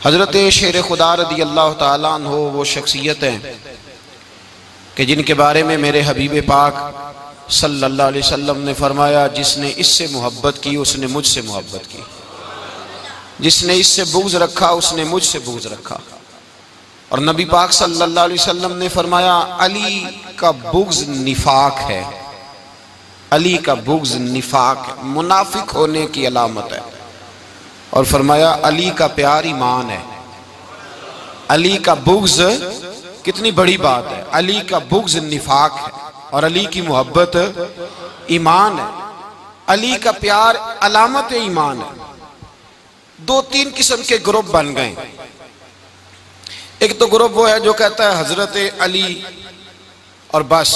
حضرت شیر خدا رضی اللہ تعالیٰ عنہ وہ شخصیت ہیں کہ جن کے بارے میں میرے حبیب پاک صلی اللہ علیہ وسلم نے فرمایا جس نے اس سے محبت کی اس نے مجھ سے محبت کی، جس نے اس سے بغض رکھا اس نے مجھ سے بغض رکھا۔ اور نبی پاک صلی اللہ علیہ وسلم نے فرمایا علی کا بغض نفاق ہے، علی کا بغض نفاق ہے، منافق ہونے کی علامت ہے۔ اور فرمایا علی کا پیار ایمان ہے، علی کا بغض کتنی بڑی بات ہے، علی کا بغض نفاق ہے اور علی کی محبت ایمان ہے، علی کا پیار علامت ایمان ہے۔ دو تین قسم کے گروپ بن گئے، ایک تو گروپ وہ ہے جو کہتا ہے حضرت علی اور بس،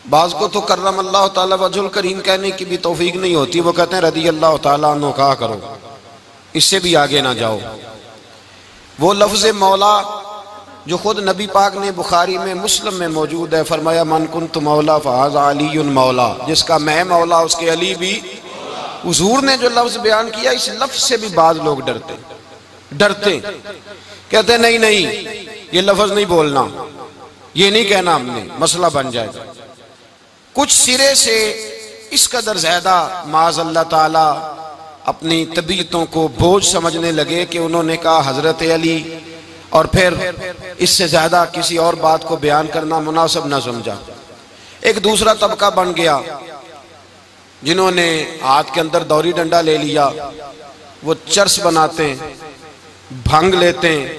بعض کو تو کرم اللہ تعالیٰ وجہ الکریم کہنے کی بھی توفیق نہیں ہوتی، وہ کہتے ہیں رضی اللہ تعالیٰ عنہ کہا کرو، اس سے بھی آگے نہ جاؤ۔ وہ لفظ مولا جو خود نبی پاک نے بخاری میں مسلم میں موجود ہے، فرمایا من کنت مولا فہذا علی مولا، جس کا میں مولا اس کے علی بھی۔ حضور نے جو لفظ بیان کیا اس لفظ سے بھی بعض لوگ ڈرتے کہتے ہیں نہیں یہ لفظ نہیں بولنا، یہ نہیں کہنا، ہم نے مسئلہ بن جائے گا۔ کچھ سرے سے اس قدر زیادہ معاذ اللہ تعالی اپنی طبیعتوں کو بوجھ سمجھنے لگے کہ انہوں نے کہا حضرت علی، اور پھر اس سے زیادہ کسی اور بات کو بیان کرنا مناسب نہ سمجھا۔ ایک دوسرا طبقہ بن گیا جنہوں نے ہاتھ کے اندر دوری ڈنڈا لے لیا، وہ چرس بناتے ہیں، بھنگ لیتے ہیں،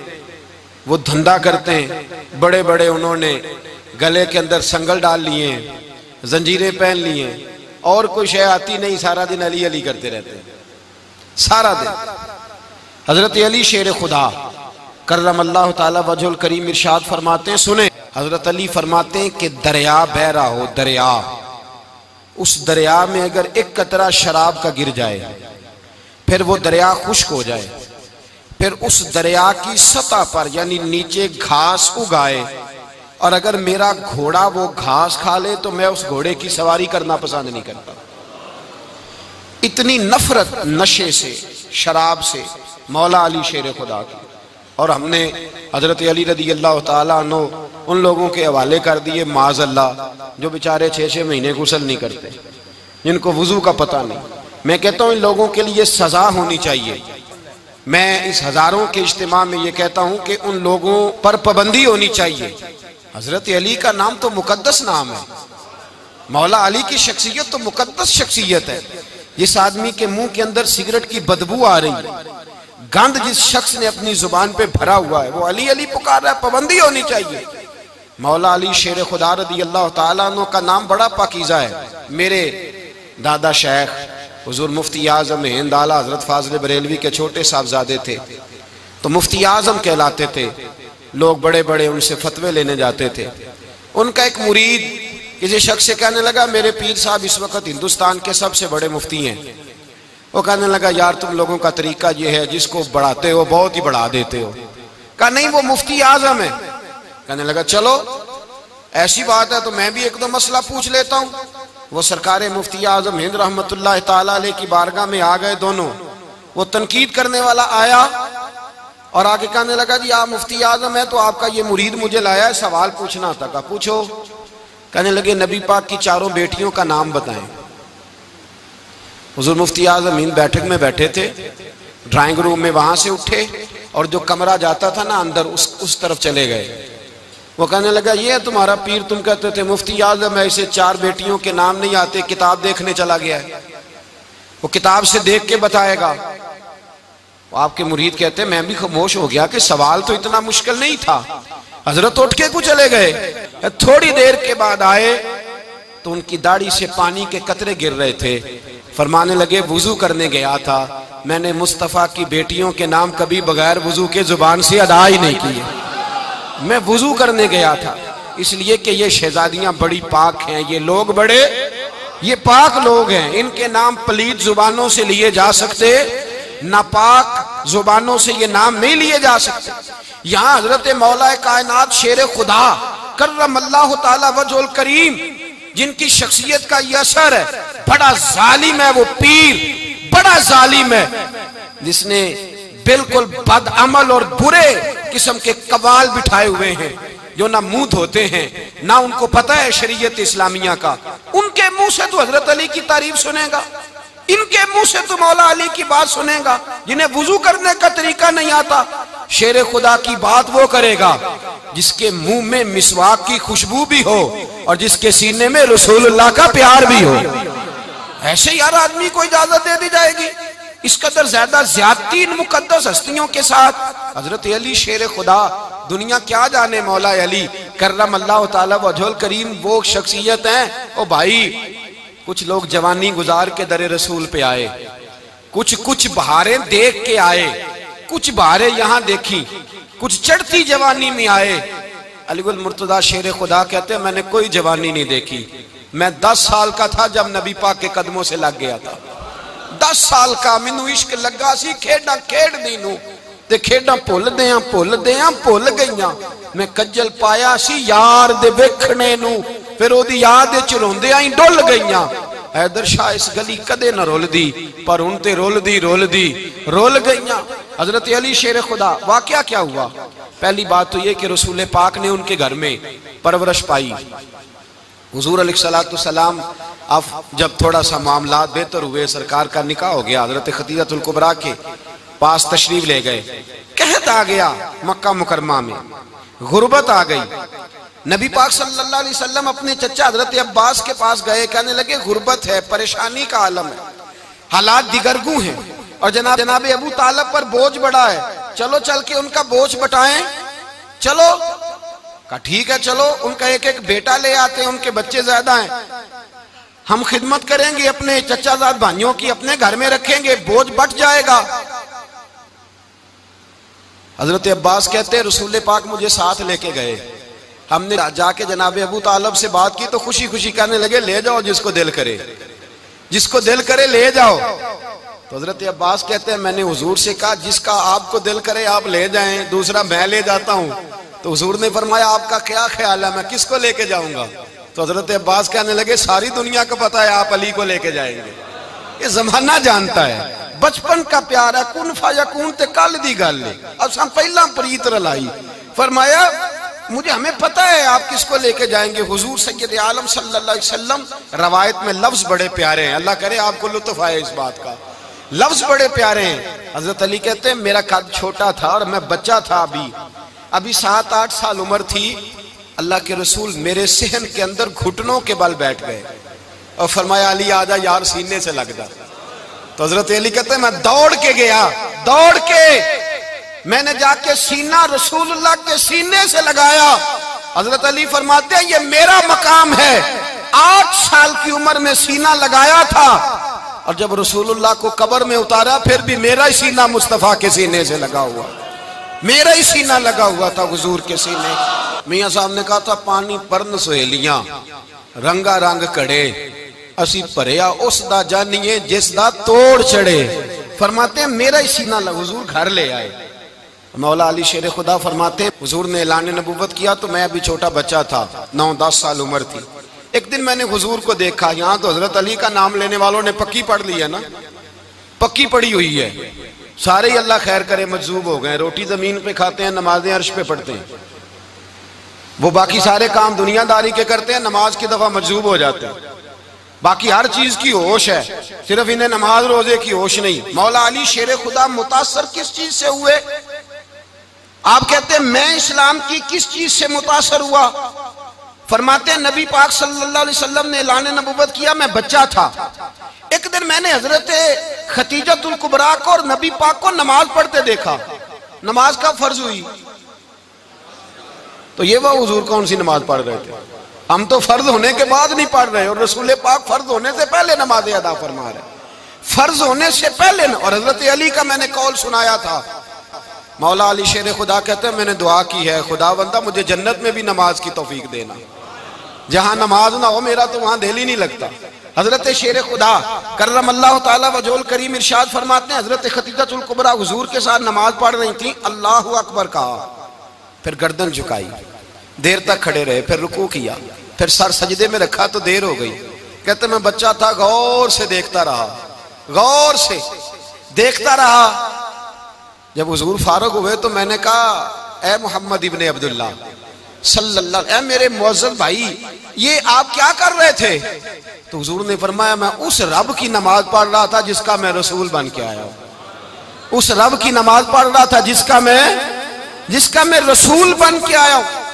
وہ دھندا کرتے ہیں، بڑے بڑے انہوں نے گلے کے اندر سنگل ڈال لیے ہیں، زنجیریں پہن لیے ہیں، اور کوئی شے آتی نہیں، سارا دن علی علی کرتے رہتے ہیں سارا دن۔ حضرت علی شیر خدا کرم اللہ تعالی وجہ الکریم ارشاد فرماتے ہیں، سنیں حضرت علی فرماتے ہیں کہ دریا بہ رہا ہو، دریا، اس دریا میں اگر ایک قطرہ شراب کا گر جائے پھر وہ دریا خشک ہو جائے، پھر اس دریا کی سطح پر یعنی نیچے گھاس اگائے، اور اگر میرا گھوڑا وہ گھاس کھا لے تو میں اس گھوڑے کی سواری کرنا پسند نہیں کرتا۔ اتنی نفرت نشے سے، شراب سے مولا علی شیر خدا کی۔ اور ہم نے حضرت علی رضی اللہ تعالیٰ عنہ ان لوگوں کے حوالے کر دیے معاذ اللہ جو بیچارے 6 مہینے غسل نہیں کرتے، جن کو وضو کا پتہ نہیں۔ میں کہتا ہوں ان لوگوں کے لیے سزا ہونی چاہیے۔ میں اس ہزاروں کے اجتماع میں یہ کہتا ہوں کہ ان لوگوں پر پابندی ہونی چاہیے۔ حضرت علی کا نام تو مقدس نام ہے، مولا علی کی شخصیت تو مقدس شخصیت ہے۔ جس آدمی کے منہ کے اندر سگریٹ کی بدبو آ رہی ہے، گند جس شخص نے اپنی زبان پہ بھرا ہوا ہے، وہ علی علی پکار رہا ہے، پابندی ہونی چاہیے۔ مولا علی شیر خدا رضی اللہ تعالیٰ عنہ کا نام بڑا پاکیزہ ہے۔ میرے دادا شیخ حضور مفتی اعظم ہند اعلیٰ حضرت فاضل بریلوی کے چھوٹے صاحبزادے تھے، تو مفتی اعظم کہلاتے تھے، لوگ بڑے بڑے ان سے فتوے لینے جاتے تھے۔ ان کا ایک مرید کسی شخص سے کہنے لگا میرے پیر صاحب اس وقت ہندوستان کے سب سے بڑے مفتی ہیں۔ وہ کہنے لگا یار تم لوگوں کا طریقہ یہ ہے جس کو بڑھاتے ہو بہت ہی بڑھا دیتے ہو۔ کہا نہیں وہ مفتی اعظم ہے۔ کہنے لگا چلو ایسی بات ہے تو میں بھی ایک دو مسئلہ پوچھ لیتا ہوں۔ وہ سرکار مفتی اعظم ہند رحمت اللہ تعالیٰ علیہ کی بارگاہ میں آ گئے دونوں۔ وہ تنقید کرنے والا آیا اور آگے کہنے لگا جی آپ مفتی اعظم ہیں تو آپ کا یہ مرید مجھے لایا ہے سوال پوچھنا تھا۔ کہا پوچھو۔ کہنے لگے نبی پاک کی 4 بیٹیوں کا نام بتائیں۔ حضور مفتی اعظم ہند بیٹھک میں بیٹھے تھے، ڈرائنگ روم میں وہاں سے اٹھے اور جو کمرہ جاتا تھا نا اندر اس طرف چلے گئے۔ وہ کہنے لگا یہ ہے تمہارا پیر، تم کہتے تھے مفتی اعظم ہے، اسے 4 بیٹیوں کے نام نہیں آتے، کتاب دیکھنے چلا گیا ہے، وہ کتاب سے دیکھ کے بتائے گا۔ آپ کے مرید کہتے ہیں میں بھی خاموش ہو گیا کہ سوال تو اتنا مشکل نہیں تھا۔ حضرت اٹھ کے کو چلے گئے، تھوڑی دیر کے بعد آئے تو ان کی داڑھی سے پانی کے قطرے گر رہے تھے۔ فرمانے لگے وضو کرنے گیا تھا، میں نے مصطفیٰ کی بیٹیوں کے نام کبھی بغیر وضو کے زبان سے ادا ہی نہیں کیے، میں وضو کرنے گیا تھا، اس لیے کہ یہ شہزادیاں بڑی پاک ہیں، یہ لوگ بڑے یہ پاک لوگ ہیں، ان کے نام پلید زبانوں سے لیے جا سکتے، ناپاک زبانوں سے یہ نام نہیں لیے جا سکتے۔ یہاں حضرت مولا کائنات شیر خدا کرم اللہ تعالی وجہ الکریم جن کی شخصیت کا یہ اثر ہے، بڑا ظالم ہے وہ پیر، بڑا ظالم ہے جس نے بالکل بد عمل اور برے قسم کے قوال بٹھائے ہوئے ہیں، جو نہ منہ دھوتے ہیں نہ ان کو پتہ ہے شریعت اسلامیہ کا. ان کے منہ سے تو حضرت علی کی تعریف سنے گا، ان کے منہ سے تو مولا علی کی بات سنے گا. جنہیں وضو کرنے کا طریقہ نہیں آتا، شیر خدا کی بات وہ کرے گا جس کے منہ میں مسواک کی خوشبو بھی ہو اور جس کے سینے میں رسول اللہ کا پیار بھی ہو. ایسے ہی ہر آدمی کو اجازت دے دی جائے گی؟ اس قدر زیادہ زیادتی ان مقدس ہستیوں کے ساتھ. حضرت علی شیر خدا، دنیا کیا جانے مولا علی کرم اللہ تعالی وجہ الکریم وہ شخصیت ہیں. او بھائی، کچھ لوگ جوانی گزار کے در رسول پہ آئے، کچھ بہاریں دیکھ کے آئے، کچھ بہاریں یہاں دیکھی، کچھ چڑھتی جوانی میں آئے. علی گل مرتضیٰ شیر خدا کہتے ہیں میں نے کوئی جوانی نہیں دیکھی. میں 10 سال کا تھا جب نبی پاک کے قدموں سے لگ گیا تھا. 10 سال کا مینوں عشق لگا سی، کھیڈاں کھیڈ دینوں تے کھیڈاں بھول گئیاں. میں کجل پایا سی یار دے ویکھنے نوں، پھر او دی یاد وچ روندیاں ہی ڈل گئیاں. حیدر شاہ اس گلی کدے نہ رول دی، پر ہن تے رول گئیاں. حضرت علی شیر خدا، واقعہ کیا ہوا؟ پہلی بات تو یہ کہ رسول پاک نے ان کے گھر میں پرورش پائی. حضور علیہ السلام اب جب تھوڑا سا معاملات بہتر ہوئے، سرکار کا نکاح ہو گیا، حضرت خدیجہ الکبریٰ کے پاس تشریف لے گئے. قحط آ گیا مکہ مکرمہ میں، غربت آ گئی. نبی پاک صلی اللہ علیہ وسلم اپنے چچا حضرت عباس کے پاس گئے، کہنے لگے غربت ہے، پریشانی کا عالم ہے، حالات دیگرگوں ہیں، اور جناب ابو طالب پر بوجھ بڑا ہے، چلو چل کے ان کا بوجھ بٹائیں. چلو، کہا ٹھیک ہے چلو، ان کا ایک بیٹا لے آتے ہیں، ان کے بچے زیادہ ہیں، ہم خدمت کریں گے اپنے چچا زاد بھائیوں کی، اپنے گھر میں رکھیں گے، بوجھ بٹ جائے گا. حضرت عباس کہتے ہیں رسول پاک مجھے ساتھ لے کے گئے. ہم نے جا کے جناب ابو طالب سے بات کی تو خوشی خوشی کہنے لگے لے جاؤ جس کو دل کرے لے جاؤ. تو حضرت عباس کہتے ہیں میں نے حضور سے کہا جس کا آپ کو دل کرے آپ لے جائیں، دوسرا میں لے جاتا ہوں. تو حضور نے فرمایا آپ کا کیا خیال ہے، میں کس کو لے کے جاؤں گا؟ تو حضرت عباس کہنے لگے ساری دنیا کو پتا ہے آپ علی کو لے کے جائیں گے. یہ زمانہ جانتا ہے، بچپن کا پیار ہے، کن فیکون تے کل دی گل ہے. اب ہم پہلا پریت رلائی. فرمایا ہمیں پتہ ہے آپ کس کو لے کے جائیں گے. حضور سید عالم صلی اللہ علیہ وسلم، روایت میں لفظ بڑے پیارے ہیں، اللہ کرے آپ کو لطف آئے اس بات کا، لفظ بڑے پیارے ہیں. حضرت علی کہتے ہیں میرا قد چھوٹا تھا اور میں بچہ تھا، ابھی 7-8 سال عمر تھی. اللہ کے رسول میرے صحن کے اندر گھٹنوں کے بل بیٹھ گئے اور فرمایا علی آجا یار سینے سے لگ جا. تو حضرت علی کہتے ہیں میں دوڑ کے گیا، میں نے جا کے سینہ رسول اللہ کے سینے سے لگایا. حضرت علی فرماتے ہیں یہ میرا مقام ہے. 8 سال کی عمر میں سینہ لگایا تھا، اور جب رسول اللہ کو قبر میں اتارا پھر بھی میرا ہی سینہ مصطفیٰ کے سینے سے لگا ہوا، میرا ہی سینہ لگا ہوا تھا حضور کے سینے. میاں صاحب نے کہا تھا پانی پرن سہیلیاں رنگا رنگ کڑے، اسی پریا اس دا جانیے جس دا توڑ چڑے. فرماتے ہیں میرا ہی سینہ لگا. حضور گھر لے آئے. مولا علی شیر خدا فرماتے ہیں حضور نے اعلان نبوت کیا تو میں ابھی چھوٹا بچہ تھا، 9-10 سال عمر تھی. ایک دن میں نے حضور کو دیکھا، یہاں تو حضرت علی کا نام لینے والوں نے پکی پڑھ لی ہے نا، پکی پڑھی ہوئی ہے، سارے ہی اللہ خیر کرے مجذوب ہو گئے. روٹی زمین پہ کھاتے ہیں، نمازیں عرش پہ پڑھتے ہیں. وہ باقی سارے کام دنیا داری کے کرتے ہیں، نماز کی دفعہ مجذوب ہو جاتے ہیں. باقی ہر چیز کی ہوش ہے، صرف انہیں نماز روزے کی ہوش نہیں. مولا علی شیر خدا متاثر کس چیز سے ہوئے؟ آپ کہتے ہیں میں اسلام کی کس چیز سے متاثر ہوا؟ فرماتے ہیں نبی پاک صلی اللہ علیہ وسلم نے اعلان نبوت کیا، میں بچہ تھا. ایک دن میں نے حضرت خدیجہ الکبریٰ کو اور نبی پاک کو نماز پڑھتے دیکھا. نماز کا فرض ہوئی تو یہ وہ حضور کون سی نماز پڑھ رہے تھے؟ ہم تو فرض ہونے کے بعد نہیں پڑھ رہے، اور رسول پاک فرض ہونے سے پہلے نماز ادا فرما رہے، فرض ہونے سے پہلے. اور حضرت علی کا میں نے قول سنایا تھا. مولا علی شیر خدا کہتے ہیں میں نے دعا کی ہے خدا بندہ مجھے جنت میں بھی نماز کی توفیق دینا، جہاں نماز نہ ہو میرا تو وہاں دل ہی نہیں لگتا. حضرت شیر خدا کرم اللہ تعالیٰ وجہ الکریم ارشاد فرماتے ہیں حضرت خدیجہ الکبریٰ حضور کے ساتھ نماز پڑھ رہی تھیں، اللہ اکبر کہا، پھر گردن جھکائی، دیر تک کھڑے رہے، پھر رکوع کیا، پھر سر سجدے میں رکھا تو دیر ہو گئی. کہتے میں بچہ تھا، غور سے دیکھتا رہا، غور سے دیکھتا رہا. جب حضور فارغ ہوئے تو میں نے کہا اے محمد ابن عبداللہ صلی اللہ علیہ، اے میرے معزز بھائی، یہ آپ کیا کر رہے تھے؟ تو حضور نے فرمایا میں اس رب کی نماز پڑھ رہا تھا جس کا میں رسول بن کے آیا ہوں، اس رب کی نماز پڑھ رہا تھا جس کا میں رسول بن کے آیا ہوں۔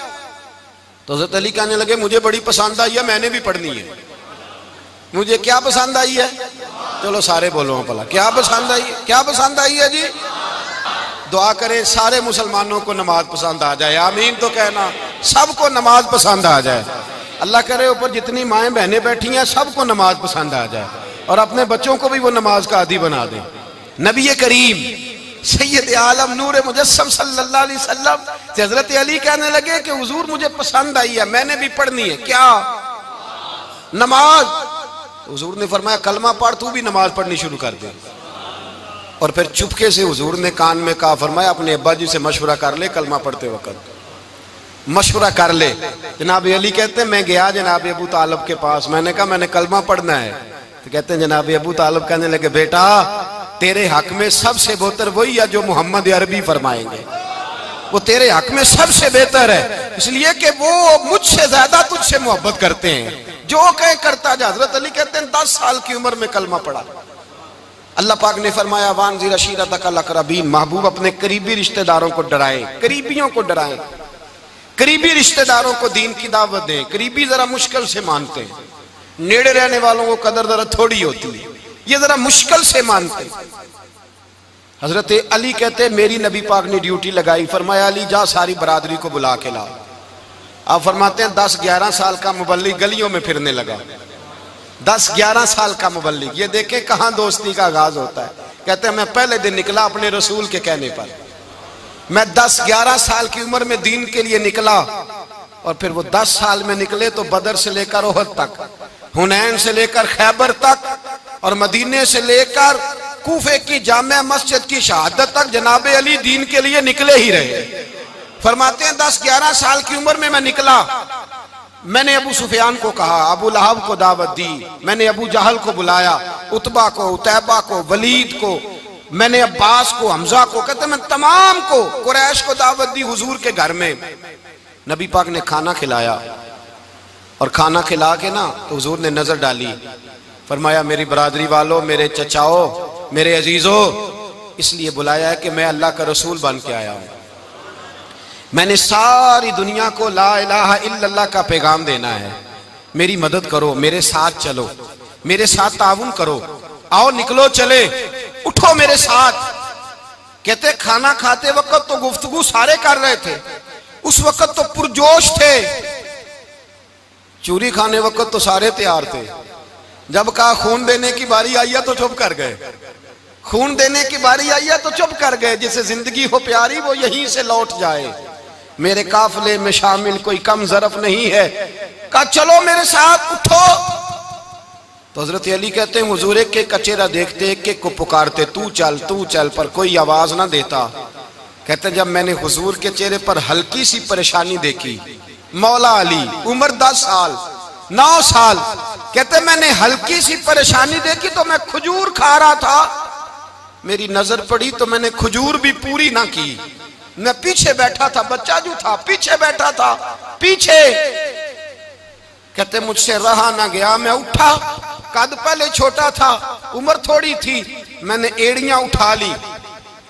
تو حضرت علی کہنے لگے مجھے بڑی پسند آئی ہے، میں نے بھی پڑھنی ہے۔ مجھے کیا پسند آئی ہے؟ چلو سارے بولو پلا، کیا پسند آئی ہے؟ کیا پسند آئی ہے جی؟ دعا کریں سارے مسلمانوں کو نماز پسند آ جائے، آمین تو کہنا، سب کو نماز پسند آ جائے۔ اللہ کرے اوپر جتنی مائیں بہنیں بیٹھی ہیں سب کو نماز پسند آ جائے، اور اپنے بچوں کو بھی وہ نماز کا عادی بنا دیں۔ نبی کریم سید عالم نور مجسم صلی اللہ علیہ وسلم سے حضرت علی کہنے لگے کہ حضور مجھے پسند آئی ہے، میں نے بھی پڑھنی ہے۔ کیا؟ نماز۔ حضور نے فرمایا کلمہ پڑھ، تو بھی نماز پڑھنی شروع کر دے۔ اور پھر چپکے سے حضور نے کان میں کہا، فرمایا اپنے ابا جی سے مشورہ کر لے کلمہ پڑھتے وقت، مشورہ کر لے۔ جناب علی کہتے ہیں میں گیا جناب ابو طالب کے پاس، میں نے کہا میں نے کلمہ پڑھنا ہے۔ تو کہتے ہیں جناب ابو طالب کہنے لگے بیٹا تیرے حق میں سب سے بہتر وہی ہے جو محمد عربی فرمائیں گے، وہ تیرے حق میں سب سے بہتر ہے، اس لیے کہ وہ مجھ سے زیادہ تجھ سے محبت کرتے ہیں، جو کہیں کرتا جا۔ حضرت علی کہتے ہیں 10 سال کی عمر میں کلمہ پڑھا۔ اللہ پاک نے فرمایا وانذر عشیرتک الاقربین، محبوب اپنے قریبی رشتہ داروں کو ڈرائیں، قریبیوں کو ڈرائیں، قریبی رشتہ داروں کو دین کی دعوت دیں۔ قریبی ذرا مشکل سے مانتے ہیں، نیڑے رہنے والوں کو قدر ذرا تھوڑی ہوتی ہے، یہ ذرا مشکل سے مانتے ہیں۔ حضرت علی کہتے ہیں میری نبی پاک نے ڈیوٹی لگائی، فرمایا علی جا ساری برادری کو بلا کے لا۔ آپ فرماتے ہیں 10-11 سال کا مبلغ گلیوں میں پھرنے لگا، 10-11 سال کا مبلغ۔ یہ دیکھیں کہاں دوستی کا آغاز ہوتا ہے۔ کہتے ہیں میں پہلے دن نکلا اپنے رسول کے کہنے پر، میں 10-11 سال کی عمر میں دین کے لیے نکلا، اور پھر وہ 10 سال میں نکلے تو بدر سے لے کر احد تک، حنین سے لے کر خیبر تک، اور مدینے سے لے کر کوفے کی جامع مسجد کی شہادت تک جناب علی دین کے لیے نکلے ہی رہے۔ فرماتے ہیں 10-11 سال کی عمر میں نکلا، میں نے ابو سفیان کو کہا، ابو لہب کو دعوت دی، میں نے ابو جہل کو بلایا، عتبہ کو، عتیبہ کو، ولید کو، میں نے عباس کو، حمزہ کو، کہتے ہیں میں تمام کو، قریش کو دعوت دی حضور کے گھر میں۔ نبی پاک نے کھانا کھلایا، اور کھانا کھلا کے نا تو حضور نے نظر ڈالی، فرمایا میری برادری والوں، میرے چچاؤ، میرے عزیزو، اس لیے بلایا ہے کہ میں اللہ کا رسول بن کے آیا ہوں، میں نے ساری دنیا کو لا الہ الا اللہ کا پیغام دینا ہے، میری مدد کرو، میرے ساتھ چلو، میرے ساتھ تعاون کرو، آؤ نکلو چلے، اٹھو میرے ساتھ۔ کہتے کھانا کھاتے وقت تو گفتگو سارے کر رہے تھے، اس وقت تو پرجوش تھے، چوری کھانے وقت تو سارے تیار تھے، جب کہا خون دینے کی باری آئی ہے تو چپ کر گئے، خون دینے کی باری آئی ہے تو چپ کر گئے، جسے زندگی ہو پیاری وہ یہیں سے لوٹ جائے، میرے قافلے میں شامل کوئی کم ظرف نہیں ہے، کہا چلو میرے ساتھ اٹھو۔ تو حضرت علی کہتے ہیں حضور ایک ایک کا چہرہ دیکھتے، ایک ایک کو پکارتے، تو چل، پر کوئی آواز نہ دیتا۔ کہتے ہیں جب میں نے حضور کے چہرے پر ہلکی سی پریشانی دیکھی، مولا علی عمر 10 سال 9 سال، کہتے ہیں میں نے ہلکی سی پریشانی دیکھی تو میں کھجور کھا رہا تھا، میری نظر پڑی تو میں نے کھجور بھی پوری نہ کی، میں پیچھے بیٹھا تھا، بچہ جو تھا پیچھے بیٹھا تھا، پیچھے۔ کہتے مجھ سے رہا نہ گیا، میں اٹھا، قد پہلے چھوٹا تھا، عمر تھوڑی تھی، میں نے ایڑیاں اٹھا لی،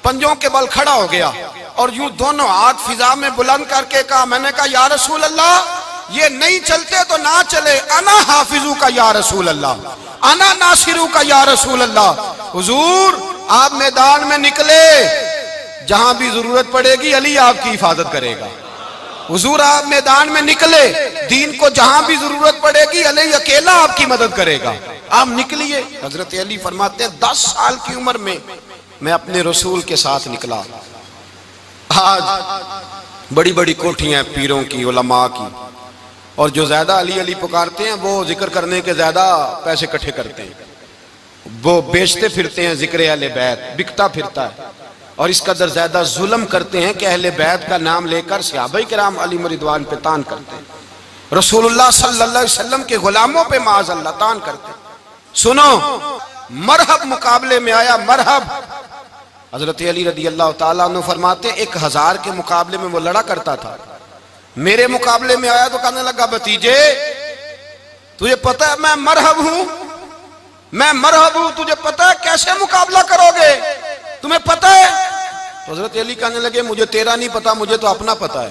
پنجوں کے بل کھڑا ہو گیا، اور یوں دونوں ہاتھ فضا میں بلند کر کے کہا، میں نے کہا یا رسول اللہ یہ نہیں چلتے تو نہ چلے، انا حافظو کا یا رسول اللہ، انا ناصرو کا یا رسول اللہ۔ حضور آپ میدان میں نکلے، جہاں بھی ضرورت پڑے گی علی آپ کی حفاظت کرے گا۔ حضور آپ میدان میں نکلے، دین کو جہاں بھی ضرورت پڑے گی علی اکیلا آپ کی مدد کرے گا، آپ نکلیے۔ حضرت علی فرماتے ہیں 10 سال کی عمر میں میں اپنے رسول کے ساتھ نکلا۔ آج بڑی بڑی کوٹھیاں پیروں کی، علماء کی، اور جو زیادہ علی علی پکارتے ہیں وہ ذکر کرنے کے زیادہ پیسے اکٹھے کرتے ہیں، وہ بیچتے پھرتے ہیں ذکر اہل بیت، بکتا پھرتا ہے، اور اس قدر زیادہ ظلم کرتے ہیں کہ اہل بیت کا نام لے کر صحابہ کرام علی رضوان پہ تان کرتے ہیں، رسول اللہ صلی اللہ علیہ وسلم کے غلاموں پہ معاذ اللہ تان کرتے ہیں۔ سنو، مرحب مقابلے میں آیا، مرحب حضرت علی رضی اللہ تعالیٰ عنہ فرماتے 1000 کے مقابلے میں وہ لڑا کرتا تھا، میرے مقابلے میں آیا تو کہنے لگا بھتیجے تجھے پتہ ہے میں مرحب ہوں، میں مرحب ہوں، تجھے پتہ ہے کیسے مقابلہ کرو گے، تمہیں پتہ ہے؟ تو حضرت علی کہنے لگے مجھے تیرا نہیں پتا، مجھے تو اپنا پتہ ہے۔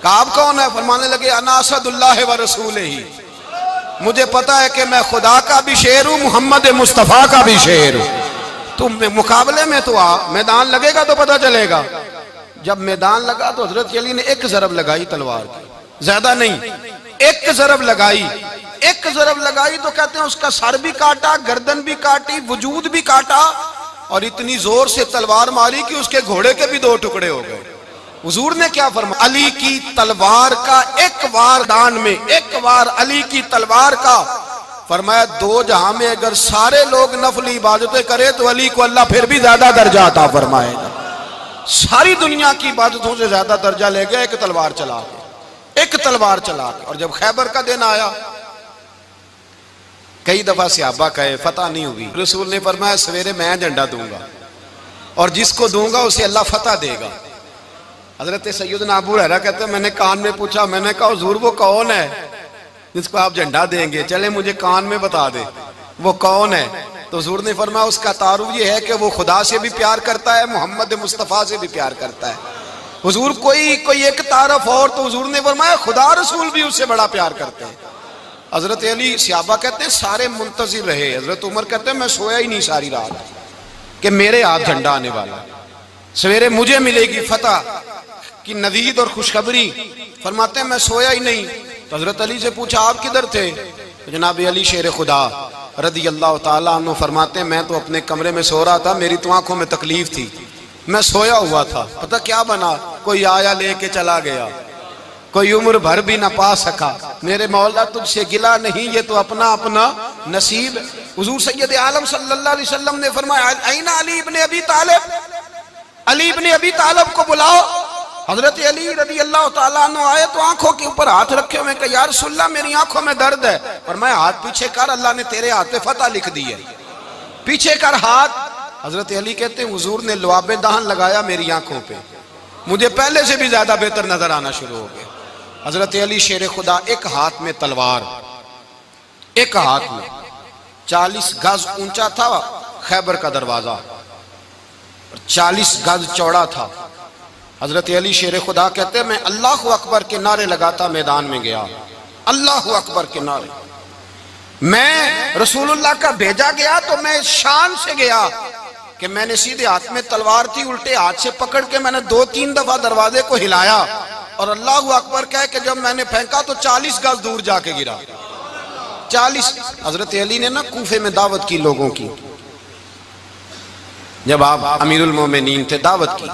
کعب کون ہے؟ فرمانے لگے انا اسد اللہ و رسولہ، مجھے پتا ہے کہ میں خدا کا بھی شیر ہوں، محمد مصطفیٰ کا بھی شیر ہوں۔ تم مقابلے میں تو آ، میدان لگے گا تو پتہ چلے گا۔ جب میدان لگا تو حضرت علی نے ایک ضرب لگائی تلوار کی، زیادہ نہیں، ایک ضرب لگائی، ایک ضرب لگائی تو کہتے ہیں اس کا سر بھی کاٹا، گردن بھی کاٹی، وجود بھی کاٹا، اور اتنی زور سے تلوار ماری کہ اس کے گھوڑے کے بھی 2 ٹکڑے ہو گئے۔ حضور نے کیا فرمایا؟ علی کی تلوار کا ایک وار دان میں، ایک وار علی کی تلوار کا، فرمایا 2 جہاں میں اگر سارے لوگ نفلی عبادتیں کرے تو علی کو اللہ پھر بھی زیادہ درجہ عطا فرمائے گا۔ ساری دنیا کی عبادتوں سے زیادہ درجہ لے گیا ایک تلوار چلا کے، ایک تلوار چلا کے۔ اور جب خیبر کا دن آیا، کئی دفعہ صحابہ کہے فتح نہیں ہوئی، رسول نے فرمایا سویرے میں جھنڈا دوں گا اور جس کو دوں گا اسے اللہ فتح دے گا۔ حضرت سیدنا ابو ہریرہ کہتے ہیں میں نے کان میں پوچھا، میں نے کہا حضور وہ کون ہے جس کو آپ جھنڈا دیں گے؟ چلے مجھے کان میں بتا دے وہ کون ہے۔ تو حضور نے فرمایا اس کا تعارف یہ ہے کہ وہ خدا سے بھی پیار کرتا ہے، محمد مصطفیٰ سے بھی پیار کرتا ہے۔ حضور کوئی ایک تعارف اور، تو حضور نے فرمایا خدا رسول بھی اس سے بڑا پیار کرتے ہیں۔ حضرت علی صحابہ کہتے ہیں سارے منتظر رہے، حضرت عمر کہتے ہیں میں سویا ہی نہیں ساری رات کہ میرے ہاتھ جھنڈا آنے والا، سویرے مجھے ملے گی فتح کی نوید اور خوشخبری۔ فرماتے ہیں میں سویا ہی نہیں۔ تو حضرت علی سے پوچھا آپ کدھر تھے؟ جناب علی شیر خدا رضی اللہ تعالیٰ عنہ فرماتے ہیں میں تو اپنے کمرے میں سو رہا تھا، میری تو آنکھوں میں تکلیف تھی، میں سویا ہوا تھا، پتہ کیا بنا؟ کوئی آیا لے کے چلا گیا، کوئی عمر بھر بھی نہ پا سکا۔ میرے مولا تجھ سے گلا نہیں، یہ تو اپنا اپنا نصیب۔ حضور سید عالم صلی اللہ علیہ وسلم نے فرمایا این علی ابن ابی طالب، علی ابن ابی طالب کو بلاؤ۔ حضرت علی رضی اللہ تعالیٰ عنہ آئے تو آنکھوں کے اوپر ہاتھ رکھے ہوئے کہ یا رسول اللہ میری آنکھوں میں درد ہے۔ فرمایا ہاتھ پیچھے کر، اللہ نے تیرے ہاتھ پہ فتح لکھ دی ہے، پیچھے کر ہاتھ۔ حضرت علی کہتے ہیں حضور نے لعاب دہن لگایا میری آنکھوں پہ، مجھے پہلے سے بھی زیادہ بہتر نظر آنا شروع ہو گیا۔ حضرت علی شیر خدا ایک ہاتھ میں تلوار، ایک ہاتھ میں 40 گز اونچا تھا خیبر کا دروازہ، 40 گز چوڑا تھا۔ حضرت علی شیر خدا کہتے ہیں میں اللہ اکبر کے نعرے لگاتا میدان میں گیا، اللہ اکبر کے نعرے۔ میں رسول اللہ کا بھیجا گیا تو میں شان سے گیا کہ میں نے سیدھے ہاتھ میں تلوار تھی، الٹے ہاتھ سے پکڑ کے میں نے 2-3 دفعہ دروازے کو ہلایا اور اللہ اکبر کہہ کہ جب میں نے پھینکا تو 40 گز دور جا کے گرا، 40۔ حضرت علی نے نا کوفے میں دعوت کی لوگوں کی، جب آپ امیر المومنین تھے دعوت کی،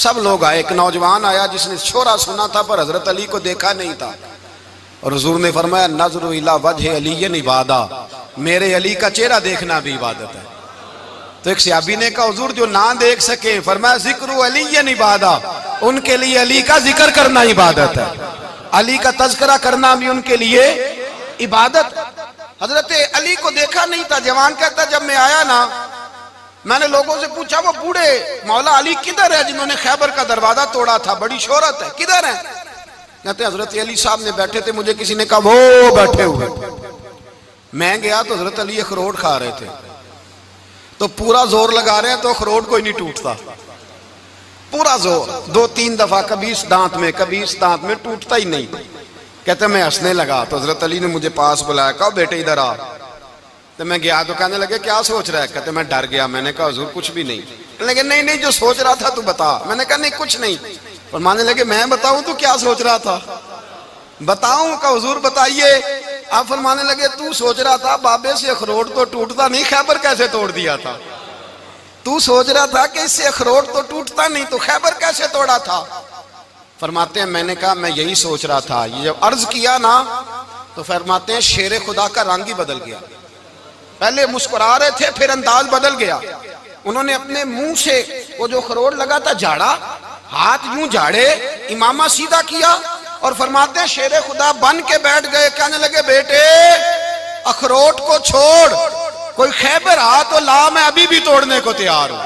سب لوگ آئے، ایک نوجوان آیا جس نے شورا سنا تھا پر حضرت علی کو دیکھا نہیں تھا، اور حضور نے فرمایا نظر الی وجہ علی عبادہ، میرے علی کا چہرہ دیکھنا بھی عبادت ہے۔ تو ایک صحابی نے کہا حضور جو نہ دیکھ سکے، فرمایا ذکر علی عبادہ، ان کے لیے علی کا ذکر کرنا عبادت ہے، علی کا تذکرہ کرنا بھی ان کے لیے عبادت۔ حضرت علی کو دیکھا نہیں تھا، جوان کہتا جب میں آیا نا میں نے لوگوں سے پوچھا وہ بوڑھے مولا علی کدھر ہے جنہوں نے خیبر کا دروازہ توڑا تھا، بڑی شہرت ہے، کدھر ہیں؟ کہتے ہیں حضرت علی صاحب نے بیٹھے تھے، مجھے کسی نے کہا وہ بیٹھے ہوئے۔ میں گیا تو حضرت علی اخروٹ کھا رہے تھے، تو پورا زور لگا رہے ہیں تو اخروٹ کوئی نہیں ٹوٹتا، پورا زور 2-3 دفعہ، کبھی اس دانت میں کبھی اس دانت میں، ٹوٹتا ہی نہیں۔ کہتے ہیں میں ہنسنے لگا تو حضرت علی نے مجھے پاس بلایا، کہا بیٹے ادھر آ۔ تو میں گیا تو کہنے لگے کیا سوچ رہا ہے؟ کہتے میں ڈر گیا، میں نے کہا حضور کچھ بھی نہیں۔ لیکن نہیں جو سوچ رہا تھا تو بتا۔ میں نے کہا نہیں کچھ نہیں۔ فرمانے لگے میں بتاؤں تو کیا سوچ رہا تھا؟ بتاؤں؟ کہ حضور بتائیے۔ آپ فرمانے لگے تو سوچ رہا تھا بابے سے اخروٹ تو ٹوٹتا نہیں، خیبر کیسے توڑ دیا تھا؟ تو سوچ رہا تھا کہ اس سے اخروٹ تو ٹوٹتا نہیں تو خیبر کیسے توڑا تھا؟ فرماتے ہیں میں نے کہا میں یہی سوچ رہا تھا۔ یہ جب عرض کیا نا تو فرماتے ہیں شیر خدا کا رنگ ہی بدل گیا، پہلے مسکرا رہے تھے پھر انداز بدل گیا۔ انہوں نے اپنے منہ سے وہ جو اخروٹ لگا تھا جھاڑا، ہاتھ یوں جھاڑے، امامہ سیدھا کیا اور فرماتے ہیں شیر خدا بن کے بیٹھ گئے، کہنے لگے بیٹے اخروٹ کو چھوڑ، کوئی خیبر آ تو لا، میں ابھی بھی توڑنے کو تیار ہوں۔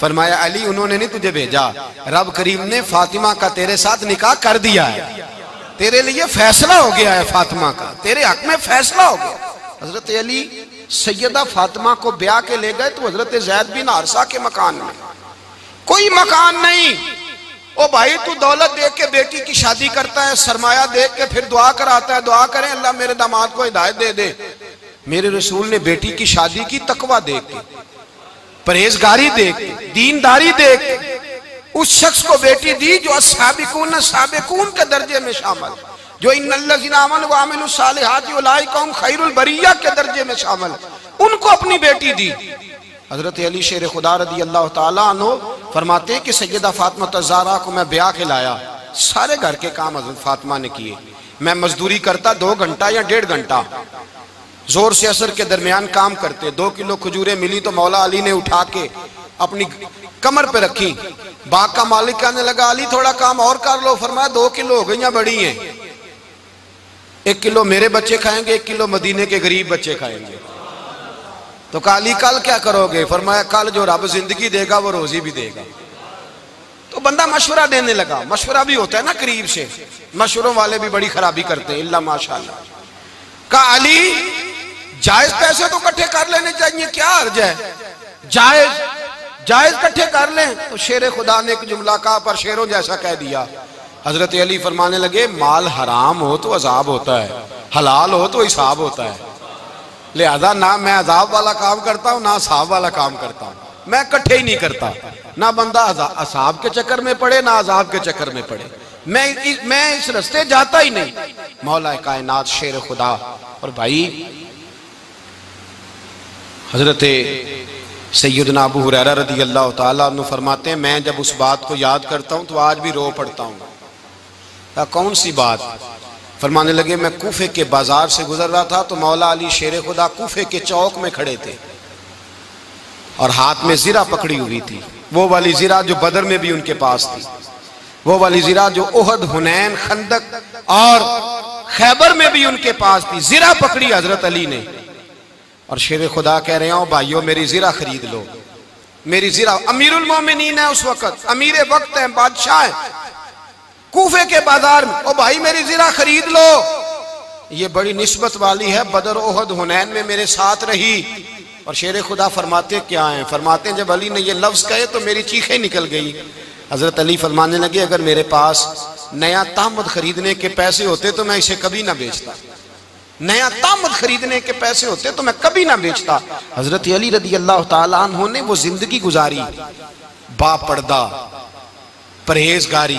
فرمایا علی انہوں نے نہیں تجھے بھیجا، رب کریم نے فاطمہ کا تیرے ساتھ نکاح کر دیا ہے، تیرے لیے فیصلہ ہو گیا ہے فاطمہ کا، تیرے حق میں فیصلہ ہو گیا۔ حضرت علی سیدہ فاطمہ کو بیاہ کے لے گئے تو حضرت زید بن حارثہ کے مکان میں، کوئی مکان نہیں۔ او بھائی تو دولت دیکھ کے بیٹی کی شادی کرتا ہے، سرمایہ دیکھ کے پھر دعا کراتا ہے، دعا کریں اللہ میرے داماد کو ہدایت دے دے۔ میرے رسول نے بیٹی کی شادی کی تقوی دیکھ کے، پرہیزگاری دیکھ کے، دینداری دیکھ کے، اس شخص کو بیٹی دی جو السابقون السابقون کے درجے میں شامل، جو ان الذین آمنوا وعملوا الصالحات اولئک هم خیر البریہ کے درجے میں شامل، ان کو اپنی بیٹی دی۔ حضرت علی شیر خدا رضی اللہ تعالیٰ عنہ فرماتے ہیں کہ سیدہ فاطمہ الزہرا کو میں بیاہ کے لایا، سارے گھر کے کام حضرت فاطمہ نے کیے، میں مزدوری کرتا 2 گھنٹہ یا 1.5 گھنٹہ، زور سے عصر کے درمیان کام کرتے، 2 کلو کھجوریں ملی تو مولا علی نے اٹھا کے اپنی کمر پہ رکھی، باغ کا مالک کہنے لگا علی تھوڑا کام اور کر لو، فرمایا 2 کلو ہو گئیں بڑی ہیں، 1 کلو میرے بچے کھائیں گے، 1 کلو مدینے کے غریب بچے کھائیں گے۔ تو کہا علی کل کیا کرو گے؟ فرمایا کل جو رب زندگی دے گا وہ روزی بھی دے گا۔ تو بندہ مشورہ دینے لگا، مشورہ بھی ہوتا ہے نا قریب سے، مشوروں والے بھی بڑی خرابی کرتے ہیں اللہ ماشاءاللہ۔ کہا علی جائز پیسے تو کٹھے کر لینے چاہیے، کیا عرض ہے، جائز کٹھے کر لیں۔ تو شیر خدا نے ایک جملہ کہا پر شیروں جیسا کہہ دیا۔ حضرت علی فرمانے لگے مال حرام ہو تو عذاب ہوتا ہے، حلال ہو تو حساب ہوتا ہے، لہذا نہ میں عذاب والا کام کرتا ہوں نہ حساب والا کام کرتا ہوں، میں کٹھے ہی نہیں کرتا، نہ بندہ حساب کے چکر میں پڑے نہ عذاب کے چکر میں پڑے، میں اس رستے جاتا ہی نہیں۔ مولا کائنات شیر خدا۔ اور بھائی حضرت سیدنا ابو ہریرہ رضی اللہ تعالیٰ عنہ فرماتے ہیں میں جب اس بات کو یاد کرتا ہوں تو آج بھی رو پڑتا ہوں۔ کون سی بات؟ فرمانے لگے میں کوفے کے بازار سے گزر رہا تھا تو مولا علی شیر خدا کوفے کے چوک میں کھڑے تھے اور ہاتھ میں زرہ پکڑی ہوئی تھی، وہ والی زرہ جو بدر میں بھی ان کے پاس تھی، وہ والی زرہ جو احد، حنین، خندق اور خیبر میں بھی ان کے پاس تھی، زرہ پکڑی حضرت علی نے۔ اور شیر خدا کہہ رہے ہیں بھائیو میری زرہ خرید لو، میری زرہ، امیر المومنین ہے اس وقت، امیر وقت ہے، بادشاہ ہے کوفے کے بازار میں، او بھائی میری زرہ خرید لو، یہ بڑی نسبت والی ہے، بدر احد حنین میں میرے ساتھ رہی۔ اور شیر خدا فرماتے کیا ہیں؟ فرماتے ہیں جب علی نے یہ لفظ کہے تو میری چیخیں نکل گئی۔ حضرت علی فرمانے لگے اگر میرے پاس نیا تامد خریدنے کے پیسے ہوتے تو میں اسے کبھی نہ بیچتا، نیا تامد خریدنے کے پیسے ہوتے تو میں کبھی نہ بیچتا۔ حضرت علی رضی اللہ تعالیٰ عنہ نے وہ زندگی گزاری، با پردہ، پرہیزگاری،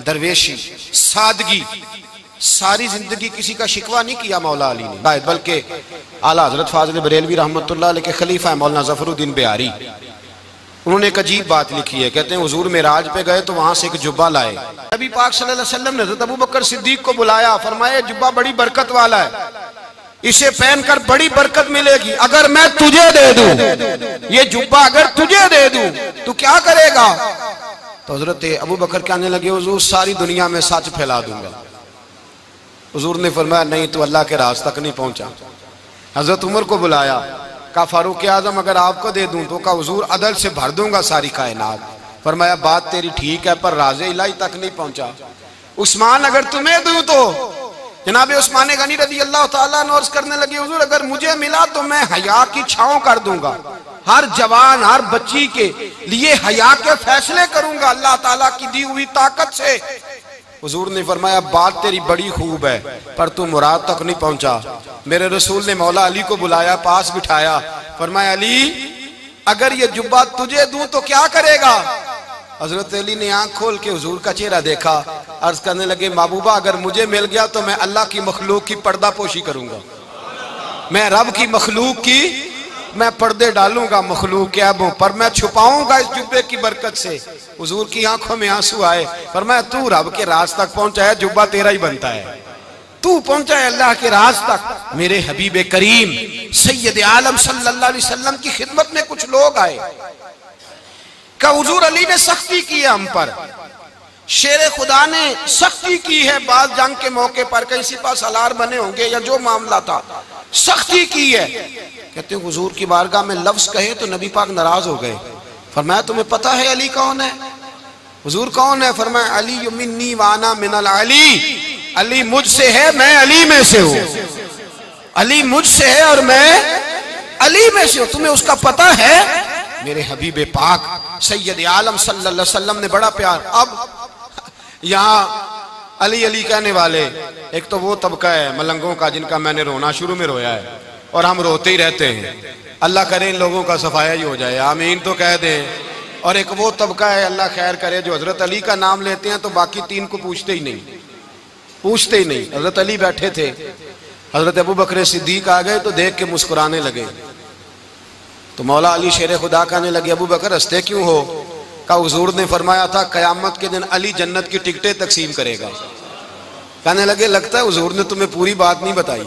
درویشی، سادگی، ساری زندگی کسی کا شکوہ نہیں کیا مولا علی نے، بلکہ اعلیٰ حضرت فاضل بریلوی رحمۃ اللہ علیہ کے خلیفہ مولانا ظفر الدین بہاری، انہوں نے ایک عجیب بات لکھی ہے، کہتے ہیں حضور معراج پہ گئے تو وہاں سے ایک جبہ لائے، نبی پاک صلی اللہ علیہ وسلم نے حضرت ابو بکر صدیق کو بلایا، فرمایا جبہ بڑی برکت والا ہے، اسے پہن کر بڑی برکت ملے گی، اگر میں تجھے دے دوں یہ جبہ، اگر تجھے دے دوں تو کیا کرے گا؟ تو حضرت ابو بکر کہنے لگے حضور ساری دنیا میں سچ پھیلا دوں گا۔ حضور نے فرمایا نہیں تو اللہ کے راز تک نہیں پہنچا۔ حضرت عمر کو بلایا، کہا فاروق اعظم اگر آپ کو دے دوں تو کہا حضور عدل سے بھر دوں گا ساری کائنات۔ فرمایا بات تیری ٹھیک ہے پر راز الہی تک نہیں پہنچا۔ عثمان اگر تمہیں دوں تو جناب عثمان غنی رضی اللہ تعالیٰ عنہ عرض کرنے لگے حضور اگر مجھے ملا تو میں حیا کی چھاؤں کر دوں گا، ہر جوان ہر بچی کے لیے حیا کے فیصلے کروں گا اللہ تعالیٰ کی دی ہوئی طاقت سے۔ حضور نے فرمایا بات تیری بڑی خوب ہے پر تو مراد تک نہیں پہنچا۔ میرے رسول نے مولا علی کو بلایا، پاس بٹھایا، فرمایا علی اگر یہ جبہ تجھے دوں تو کیا کرے گا؟ حضرت علی نے آنکھ کھول کے حضور کا چہرہ دیکھا، عرض کرنے لگے محبوبہ اگر مجھے مل گیا تو میں اللہ کی مخلوق کی پردہ پوشی کروں گا، میں رب کی مخلوق کی میں پردے ڈالوں گا مخلوق کے عیبوں پر، میں چھپاؤں گا اس جبے کی برکت سے۔ حضور کی آنکھوں میں آنسو آئے، فرمایا تو رب کے راز تک پہنچا ہے، جبہ تیرا ہی بنتا ہے، تو پہنچا ہے اللہ کے راز تک۔ میرے حبیب کریم سید عالم صلی اللہ علیہ وسلم کی خدمت میں کچھ لوگ آئے کہ حضور علی نے سختی کی ہے ہم پر، شیر خدا نے سختی کی ہے بعض جنگ کے موقع پر، کہیں سپہ سالار بنے ہوں گے یا جو معاملہ تھا، سختی کی ہے. کہتے ہیں حضور کی بارگاہ میں لفظ کہے تو نبی پاک ناراض ہو گئے. فرمایا تمہیں پتہ ہے علی کون ہے؟ حضور کون ہے؟ فرمایا علی منی وانا من العلی، علی مجھ سے ہے میں علی میں سے ہوں. علی مجھ سے ہے اور میں علی میں سے ہوں. تمہیں اس کا پتہ ہے؟ میرے حبیب پاک سید عالم صلی اللہ علیہ وسلم نے بڑا پیار. اب یہاں علی علی کہنے والے ایک تو وہ طبقہ ہے ملنگوں کا جن کا میں نے رونا شروع میں رویا ہے اور ہم روتے ہی رہتے ہیں. اللہ کرے ان لوگوں کا صفایا ہی ہو جائے، آمین تو کہہ دیں. اور ایک وہ طبقہ ہے اللہ خیر کرے جو حضرت علی کا نام لیتے ہیں تو باقی تین کو پوچھتے ہی نہیں. حضرت علی بیٹھے تھے، حضرت ابو بکر صدیق آ گئے تو دیکھ کے مسکرانے لگے. تو مولا علی شیر خدا کہنے لگے ابو بکر ہنستے کیوں ہو؟ کہا حضور نے فرمایا تھا قیامت کے دن علی جنت کی ٹکٹیں تقسیم کرے گا. کہنے لگے لگتا ہے حضور نے تمہیں پوری بات نہیں بتائی.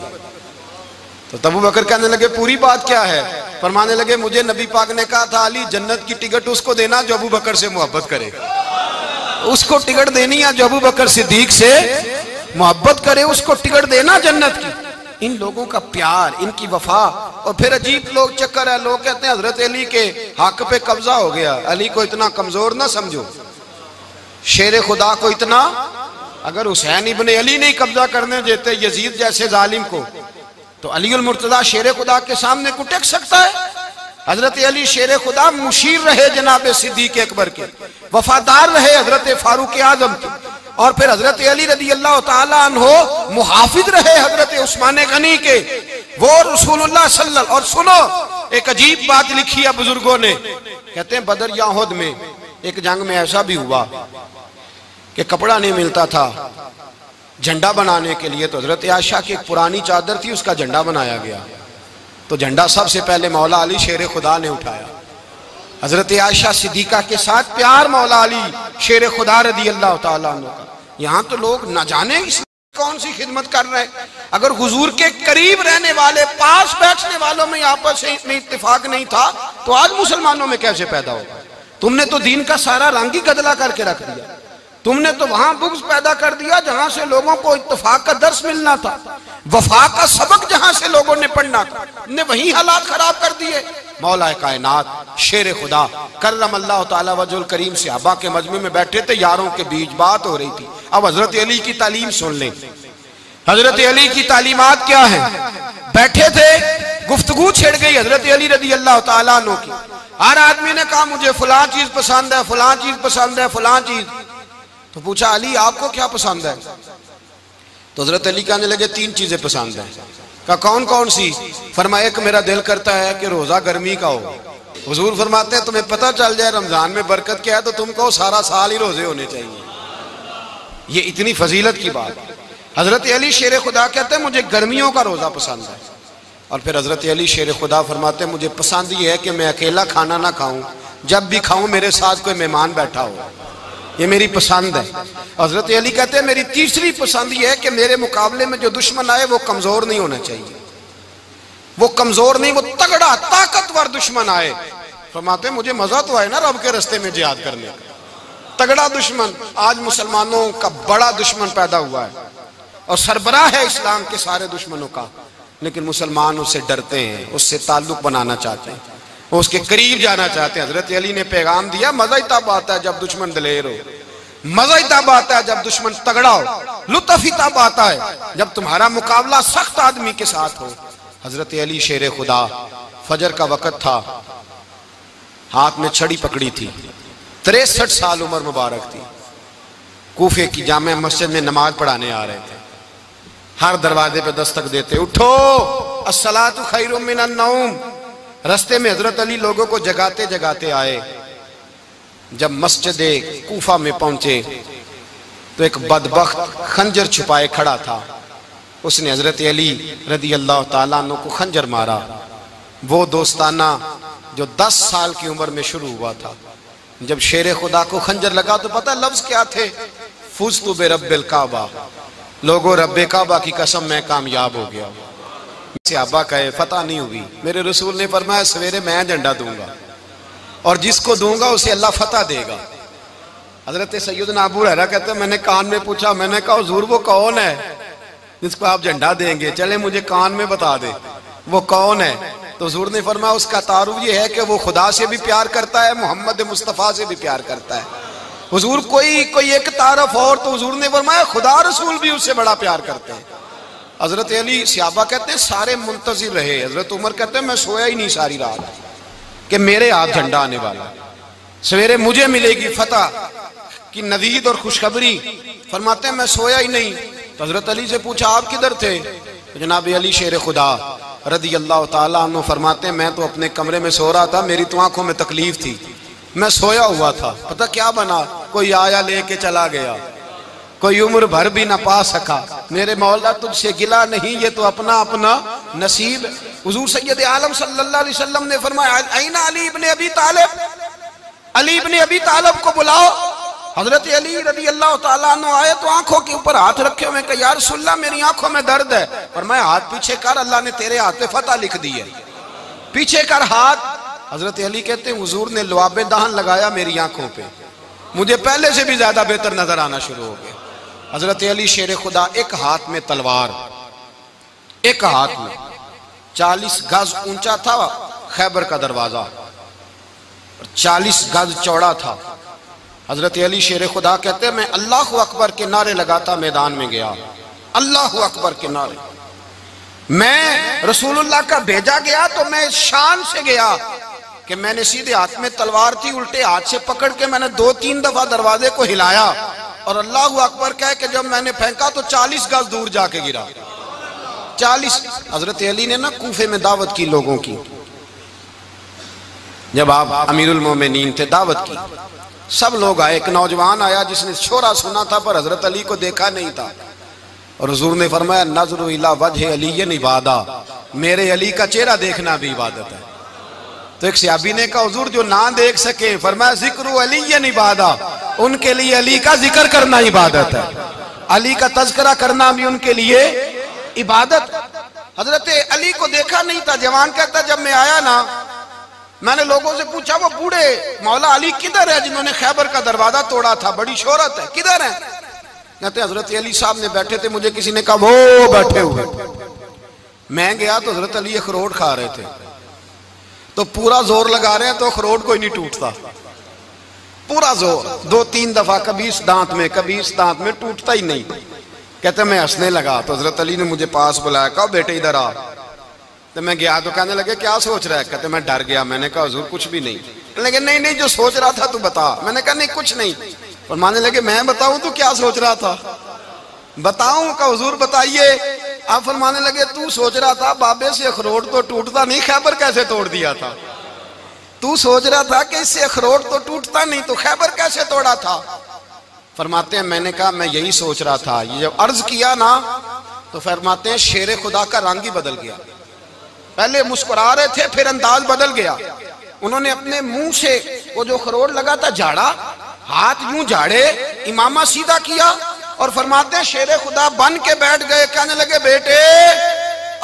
تو ابو بکر کہنے لگے پوری بات کیا ہے؟ فرمانے لگے مجھے نبی پاک نے کہا تھا علی جنت کی ٹکٹ اس کو دینا جو ابو بکر سے محبت کرے. اس کو ٹکٹ دینی ہے جو ابو بکر صدیق سے محبت کرے، اس کو ٹکٹ دینا جنت کی. ان لوگوں کا پیار، ان کی وفا. اور پھر عجیب لوگ چکر ہے، لوگ کہتے ہیں حضرت علی کے حق پہ قبضہ ہو گیا. علی کو اتنا کمزور نہ سمجھو، شیر خدا کو اتنا. اگر حسین ابن علی نہیں قبضہ کرنے دیتے یزید جیسے ظالم کو تو علی المرتضیٰ شیر خدا کے سامنے کو ٹک سکتا ہے؟ حضرت علی شیر خدا مشیر رہے جناب صدیق اکبر کے، وفادار رہے حضرت فاروق اعظم کے، اور پھر حضرت علی رضی اللہ تعالیٰ عنہ محافظ رہے حضرت عثمان غنی کے. وہ رسول اللہ صلی اللہ علیہ وسلم. اور سنو ایک عجیب بات لکھی ہے بزرگوں نے، کہتے ہیں بدر یا احد میں ایک جنگ میں ایسا بھی ہوا کہ کپڑا نہیں ملتا تھا جھنڈا بنانے کے لیے، تو حضرت عائشہ کی ایک پرانی چادر تھی اس کا جھنڈا بنایا گیا. تو جھنڈا سب سے پہلے مولا علی شیر خدا نے اٹھایا. حضرت عائشہ صدیقہ کے ساتھ پیار مولا علی شیر خدا رضی اللہ تعالیٰ عنہ کا. یہاں تو لوگ نہ جانے اس کون سی خدمت کر رہے ہیں. اگر حضور کے قریب رہنے والے پاس بیٹھنے والوں میں آپس میں اتفاق نہیں تھا تو آج مسلمانوں میں کیسے پیدا ہوگا؟ تم نے تو دین کا سارا رنگ ہی گدلا کر کے رکھ دیا. تم نے تو وہاں بغض پیدا کر دیا جہاں سے لوگوں کو اتفاق کا درس ملنا تھا، وفا کا سبق جہاں سے لوگوں نے پڑھنا تھا، نے وہی حالات خراب کر دیے. مولا کائنات شیر خدا کرم اللہ تعالی وجہ الکریم صحابہ کے مجمع میں بیٹھے تھے، یاروں کے بیچ بات ہو رہی تھی. اب حضرت علی کی تعلیم سن لیں. حضرت علی کی تعلیمات کیا ہیں؟ بیٹھے تھے، گفتگو چھڑ گئی حضرت علی رضی اللہ تعالیٰ عنہ کی. ہر آدمی نے کہا مجھے فلاں چیز پسند ہے، فلاں چیز پسند ہے، فلاں چیز. تو پوچھا علی آپ کو کیا پسند ہے؟ تو حضرت علی کہنے لگے تین چیزیں پسند ہیں. کہا کون کون سی؟ فرمایا ایک میرا دل کرتا ہے کہ روزہ گرمی کا ہو. حضور فرماتے ہیں تمہیں پتہ چل جائے رمضان میں برکت کیا ہے تو تم کو سارا سال ہی روزے ہونے چاہیے. یہ اتنی فضیلت کی بات. حضرت علی شیر خدا کہتے ہیں مجھے گرمیوں کا روزہ پسند ہے. اور پھر حضرت علی شیر خدا فرماتے ہیں مجھے پسند یہ ہے کہ میں اکیلا کھانا نہ کھاؤں، جب بھی کھاؤں میرے ساتھ کوئی مہمان بیٹھا ہو. یہ میری پسند ہے. حضرت علی کہتے ہیں میری تیسری پسند یہ ہے کہ میرے مقابلے میں جو دشمن آئے وہ کمزور نہیں ہونا چاہیے. وہ کمزور نہیں، وہ تگڑا طاقتور دشمن آئے. فرماتے ہیں مجھے مزہ تو آئے نا رب کے رستے میں جہاد کرنے کا. تگڑا دشمن. آج مسلمانوں کا بڑا دشمن پیدا ہوا ہے اور سربراہ ہے اسلام کے سارے دشمنوں کا، لیکن مسلمان اس سے ڈرتے ہیں، اس سے تعلق بنانا چاہتے ہیں، وہ اس کے قریب جانا چاہتے ہیں. حضرت علی نے پیغام دیا مزہ ہی تب آتا ہے جب دشمن دلیر ہو، مزہ ہی تب آتا ہے جب دشمن تگڑا ہو، لطف ہی تب آتا ہے جب تمہارا مقابلہ سخت آدمی کے ساتھ ہو. حضرت علی شیر خدا فجر کا وقت تھا، ہاتھ میں چھڑی پکڑی تھی، 63 سال عمر مبارک تھی. کوفے کی جامع مسجد میں نماز پڑھانے آ رہے تھے. ہر دروازے پہ دستک دیتے اٹھو الصلاۃ خیر من النوم. رستے میں حضرت علی لوگوں کو جگاتے جگاتے آئے. جب مسجد کوفہ میں پہنچے تو ایک بدبخت خنجر چھپائے کھڑا تھا. اس نے حضرت علی رضی اللہ تعالیٰ عنہ کو خنجر مارا. وہ دوستانہ جو 10 سال کی عمر میں شروع ہوا تھا. جب شیر خدا کو خنجر لگا تو پتہ لفظ کیا تھے؟ فزت برب الکعبہ. لوگوں رب کعبہ کی قسم میں کامیاب ہو گیا. صحابہ کہے فتح نہیں ہوئی. میرے رسول نے فرمایا سویرے میں جھنڈا دوں گا اور جس کو دوں گا اسے اللہ فتح دے گا. حضرت سیدنا ابو ہریرہ کہتے ہیں میں نے کان میں پوچھا، میں نے کہا حضور وہ کون ہے جس کو آپ جھنڈا دیں گے؟ چلے مجھے کان میں بتا دے وہ کون ہے۔ تو حضور نے فرمایا اس کا تعارف یہ ہے کہ وہ خدا سے بھی پیار کرتا ہے، محمد مصطفیٰ سے بھی پیار کرتا ہے۔ حضور کوئی ایک تعارف اور، تو حضور نے فرمایا خدا رسول بھی اس سے بڑا پیار کرتے ہیں۔ حضرت علی صحابہ کہتے ہیں سارے منتظر رہے، حضرت عمر کہتے ہیں میں سویا ہی نہیں ساری رات کہ میرے ہاتھ جھنڈا آنے والا، سویرے مجھے ملے گی فتح کی نوید اور خوشخبری۔ فرماتے ہیں میں سویا ہی نہیں۔ تو حضرت علی سے پوچھا آپ کدھر تھے؟ جناب علی شیر خدا رضی اللہ تعالیٰ عنہ فرماتے ہیں میں تو اپنے کمرے میں سو رہا تھا، میری تو آنکھوں میں تکلیف تھی، میں سویا ہوا تھا، پتہ کیا بنا، کوئی آیا لے کے چلا گیا، کوئی عمر بھر بھی نہ پا سکا، میرے مولا تجھ سے گلا نہیں، یہ تو اپنا اپنا نصیب۔ حضور سید عالم صلی اللہ علیہ وسلم نے فرمایا این علی ابن ابی طالب، علی ابن ابی طالب کو بلاؤ۔ حضرت علی رضی اللہ تعالیٰ عنہ آئے تو آنکھوں کے اوپر ہاتھ رکھے ہوئے کہ یا رسول اللہ میری آنکھوں میں درد ہے۔ فرمایا ہاتھ پیچھے کر، اللہ نے تیرے ہاتھ پہ فتح لکھ دی ہے، پیچھے کر ہاتھ۔ حضرت علی کہتے ہیں حضور نے لعاب دہن لگایا میری آنکھوں پہ، مجھے پہلے سے بھی زیادہ بہتر نظر آنا شروع ہو گیا۔ حضرت علی شیر خدا ایک ہاتھ میں تلوار، ایک ہاتھ میں 40 گز اونچا تھا خیبر کا دروازہ، 40 گز چوڑا تھا۔ حضرت علی شیر خدا کہتے ہیں میں اللہ اکبر کے نعرے لگاتا میدان میں گیا، اللہ اکبر کے نعرے۔ میں رسول اللہ کا بھیجا گیا تو میں شان سے گیا کہ میں نے سیدھے ہاتھ میں تلوار تھی، الٹے ہاتھ سے پکڑ کے میں نے 2-3 دفعہ دروازے کو ہلایا اور اللہ اکبر کہہ کہ جب میں نے پھینکا تو 40 گز دور جا کے گرا، 40۔ حضرت علی نے نا کوفے میں دعوت کی لوگوں کی، جب آپ امیر المومنین تھے دعوت کی، سب لوگ آئے، ایک نوجوان آیا جس نے شورا سنا تھا پر حضرت علی کو دیکھا نہیں تھا، اور حضور نے فرمایا نظر الی وجہ علی عبادہ، میرے علی کا چہرہ دیکھنا بھی عبادت ہے۔ تو ایک صحابی نے کہا حضور جو نہ دیکھ سکے، فرمایا ذکر علی عبادہ، ان کے لیے علی کا ذکر کرنا عبادت ہے، علی کا تذکرہ کرنا بھی ان کے لیے عبادت۔ حضرت علی کو دیکھا نہیں تھا، جوان کہتا جب میں آیا نا میں نے لوگوں سے پوچھا وہ بوڑھے مولا علی کدھر ہے جنہوں نے خیبر کا دروازہ توڑا تھا، بڑی شہرت ہے، کدھر ہیں؟ کہتے ہیں حضرت علی صاحب نے بیٹھے تھے، مجھے کسی نے کہا وہ بیٹھے ہوئے۔ میں گیا تو حضرت علی اخروٹ کھا رہے تھے، تو پورا زور لگا رہے ہیں تو اخروٹ کوئی نہیں ٹوٹتا، پورا زور 2-3 دفعہ، کبھی اس دانت میں کبھی اس دانت میں، ٹوٹتا ہی نہیں۔ کہتے ہیں میں ہنسنے لگا تو حضرت علی نے مجھے پاس بلایا، کہا بیٹے ادھر آ۔ تو میں گیا تو کہنے لگے کیا سوچ رہا ہے؟ کہتے میں ڈر گیا، میں نے کہا حضور کچھ بھی نہیں۔ لیکن نہیں جو سوچ رہا تھا تو بتا۔ میں نے کہا نہیں کچھ نہیں۔ فرمانے لگے میں بتاؤں تو کیا سوچ رہا تھا؟ بتاؤں؟ کہ حضور بتائیے۔ آپ فرمانے لگے تو سوچ رہا تھا بابے سے اخروٹ تو ٹوٹتا نہیں، خیبر کیسے توڑ دیا تھا؟ تو سوچ رہا تھا کہ اس سے اخروٹ تو ٹوٹتا نہیں تو خیبر کیسے توڑا تھا؟ فرماتے ہیں میں نے کہا میں یہی سوچ رہا تھا۔ یہ جب عرض کیا نا تو فرماتے ہیں شیر خدا کا رنگ ہی بدل گیا، پہلے مسکرا رہے تھے پھر انداز بدل گیا۔ انہوں نے اپنے منہ سے وہ جو خروٹ لگا تھا جھاڑا، ہاتھ یوں جھاڑے، امامہ سیدھا کیا اور فرماتے ہیں شیر خدا بن کے بیٹھ گئے، کہنے لگے بیٹے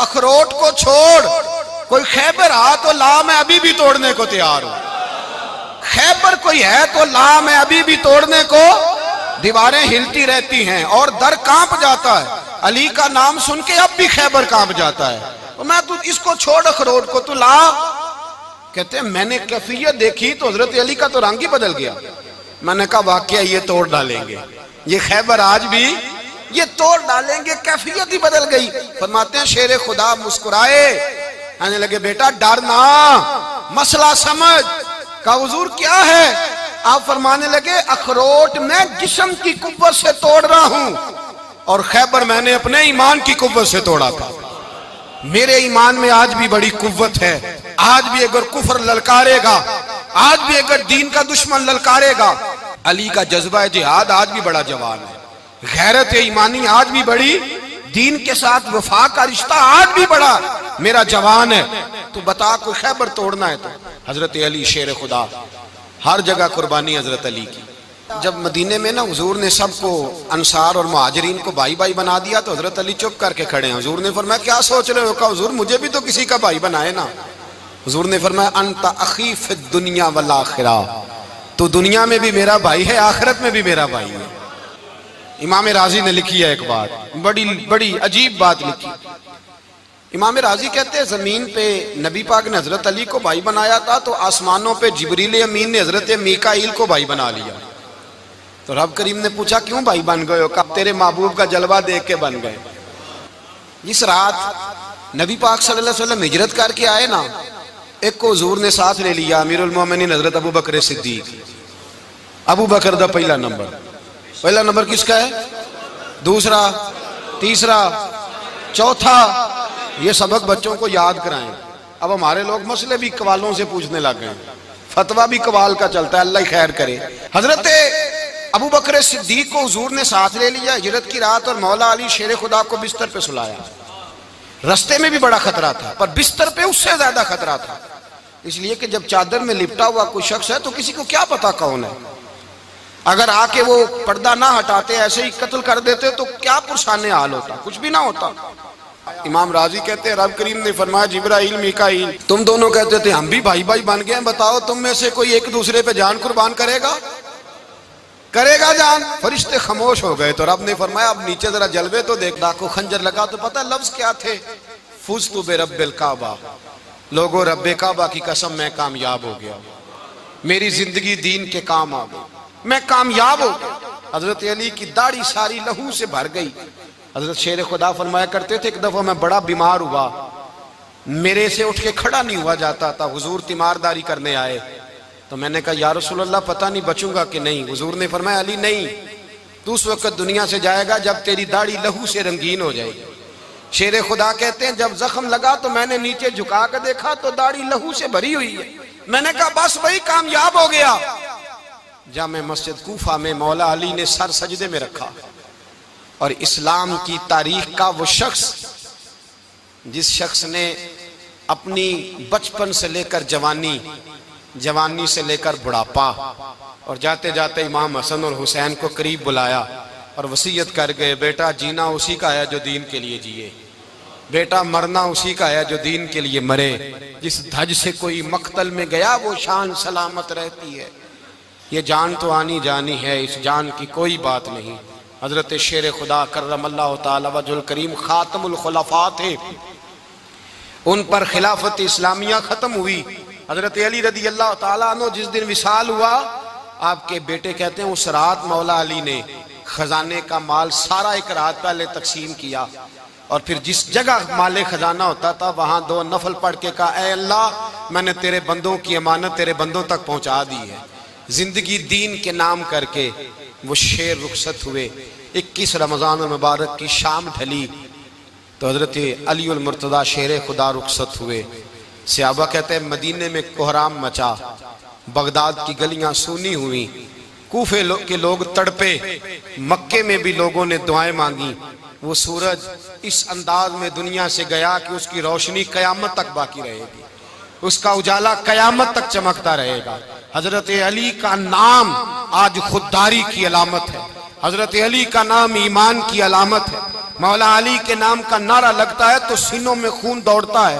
اخروٹ کو چھوڑ، کوئی خیبر آ تو لا، میں ابھی بھی توڑنے کو تیار ہوں، خیبر کوئی ہے تو لا، میں ابھی بھی توڑنے کو۔ دیواریں ہلتی رہتی ہیں اور در کانپ جاتا ہے، علی کا نام سن کے اب بھی خیبر کانپ جاتا ہے، میں تو اس کو چھوڑ اخروٹ کو تو لا۔ کہتے ہیں میں نے کیفیت دیکھی تو حضرت علی کا تو رنگ ہی بدل گیا۔ میں نے کہا واقعہ یہ توڑ ڈالیں گے، یہ خیبر آج بھی یہ توڑ ڈالیں گے، کیفیت ہی بدل گئی۔ فرماتے ہیں شیر خدا مسکرائے، کہنے لگے بیٹا ڈرنا، مسئلہ سمجھ۔ کہا حضور کیا ہے؟ آپ فرمانے لگے اخروٹ میں جسم کی قوت سے توڑ رہا ہوں اور خیبر میں نے اپنے ایمان کی قوت سے توڑا تھا۔ میرے ایمان میں آج بھی بڑی قوت ہے، آج بھی اگر کفر للکارے گا، آج بھی اگر دین کا دشمن للکارے گا، علی کا جذبہ جہاد آج بھی بڑا جوان ہے، غیرت ایمانی آج بھی بڑی، دین کے ساتھ وفا کا رشتہ آج بھی بڑا میرا جوان ہے۔ تو بتا کوئی خیبر توڑنا ہے تو حضرت علی شیر خدا، ہر جگہ قربانی حضرت علی کی۔ جب مدینے میں نا حضور نے سب کو انصار اور مہاجرین کو بھائی بھائی بنا دیا تو حضرت علی چپ کر کے کھڑے ہیں۔ حضور نے فرمایا کیا سوچ رہے ہو؟ کہا حضور مجھے بھی تو کسی کا بھائی بنائے نا۔ حضور نے فرمایا انت اخی فی الدنیا والآخرہ، تو دنیا میں بھی میرا بھائی ہے، آخرت میں بھی میرا بھائی ہے۔ امام راضی نے لکھی ہے ایک بات، بڑی عجیب بات لکھی۔ امام راضی کہتے ہیں زمین پہ نبی پاک نے حضرت علی کو بھائی بنایا تھا تو آسمانوں پہ جبریل امین نے حضرت میکائیل کو بھائی بنا لیا۔ تو رب کریم نے پوچھا کیوں بھائی بن گئے ہو؟ کب تیرے محبوب کا جلوہ دیکھ کے بن گئے۔ جس رات نبی پاک صلی اللہ علیہ وسلم ہجرت کر کے آئے نا، ایک کو حضور نے ساتھ لے لیا، امیر المومنین حضرت ابو بکر صدیق۔ ابو بکر دا پہلا نمبر کس کا ہے؟ دوسرا، تیسرا، چوتھا۔ یہ سبق بچوں کو یاد کرائیں۔ اب ہمارے لوگ مسئلے بھی قوالوں سے پوچھنے لگ گئے، فتویٰ بھی قوال کا چلتا ہے، اللہ ہی خیر کرے۔ حضرت ابو بکر صدیق کو حضور نے ساتھ لے لیا ہجرت کی رات، اور مولا علی شیر خدا کو بستر پہ سلایا۔ رستے میں بھی بڑا خطرہ تھا، پر بستر پہ اس سے زیادہ خطرہ تھا، اس لیے کہ جب چادر میں لپٹا ہوا کوئی شخص ہے تو کسی کو کیا پتا کون ہے۔ اگر آ کے وہ پردہ نہ ہٹاتے، ایسے ہی قتل کر دیتے تو کیا پرسان حال ہوتا، کچھ بھی نہ ہوتا۔ امام راضی کہتے ہیں رب کریم نے فرمایا جبرائیل میکائیل تم دونوں کہتے تھے ہم بھی بھائی بن گئے ہیں، بتاؤ تم میں سے کوئی ایک دوسرے پہ جان قربان کرے گا جان؟ فرشتے خاموش ہو گئے تو رب نے فرمایا اب نیچے ذرا جلوے تو دیکھ۔ ڈاکو خنجر لگا تو پتہ لفظ کیا تھے؟ فزت برب الکعبہ، لوگو رب کعبہ کی قسم میں کامیاب ہو گیا، میری زندگی دین کے کام آ گئی، میں کامیاب ہو گیا۔ حضرت علی کی داڑھی ساری لہو سے بھر گئی۔ حضرت شیر خدا فرمایا کرتے تھے ایک دفعہ میں بڑا بیمار ہوا، میرے سے اٹھ کے کھڑا نہیں ہوا جاتا تھا، حضور تیمارداری کرنے آئے تو میں نے کہا یا رسول اللہ پتہ نہیں بچوں گا کہ نہیں۔ حضور نے فرمایا علی نہیں، تو اس وقت دنیا سے جائے گا جب تیری داڑھی لہو سے رنگین ہو جائے گی۔ شیر خدا کہتے ہیں جب زخم لگا تو میں نے نیچے جھکا کے دیکھا تو داڑھی لہو سے بھری ہوئی ہے، میں نے کہا بس وہی کامیاب ہو گیا۔ جامع مسجد کوفہ میں مولا علی نے سر سجدے میں رکھا، اور اسلام کی تاریخ کا وہ شخص جس شخص نے اپنی بچپن سے لے کر جوانی سے لے کر بڑھاپا، اور جاتے جاتے امام حسن اور حسین کو قریب بلایا اور وصیت کر گئے بیٹا جینا اسی کا ہے جو دین کے لیے جیے، بیٹا مرنا اسی کا ہے جو دین کے لیے مرے، جس دھج سے کوئی مقتل میں گیا وہ شان سلامت رہتی ہے، یہ جان تو آنی جانی ہے، اس جان کی کوئی بات نہیں۔ حضرت شیر خدا کرم اللہ تعالی وجہ الکریم خاتم الخلفاء تھے، ان پر خلافت اسلامیہ ختم ہوئی۔ حضرت علی رضی اللہ تعالیٰ عنہ جس دن وصال ہوا، آپ کے بیٹے کہتے ہیں اس رات مولا علی نے خزانے کا مال سارا ایک رات پہلے تقسیم کیا، اور پھر جس جگہ مال خزانہ ہوتا تھا وہاں 2 نفل پڑھ کے کہا اے اللہ میں نے تیرے بندوں کی امانت تیرے بندوں تک پہنچا دی ہے۔ زندگی دین کے نام کر کے وہ شیر رخصت ہوئے۔ 21 رمضان المبارک کی شام ڈھلی تو حضرت علی المرتضیٰ شیر خدا رخصت ہوئے۔ صحابہ کہتے ہیں مدینے میں کوہرام مچا، بغداد کی گلیاں سونی ہوئیں، کوفے کے لوگ تڑپے، مکے میں بھی لوگوں نے دعائیں مانگی۔ وہ سورج اس انداز میں دنیا سے گیا کہ اس کی روشنی قیامت تک باقی رہے گی، اس کا اجالا قیامت تک چمکتا رہے گا۔ حضرت علی کا نام آج خودداری کی علامت ہے، حضرت علی کا نام ایمان کی علامت ہے۔ مولا علی کے نام کا نعرہ لگتا ہے تو سینوں میں خون دوڑتا ہے،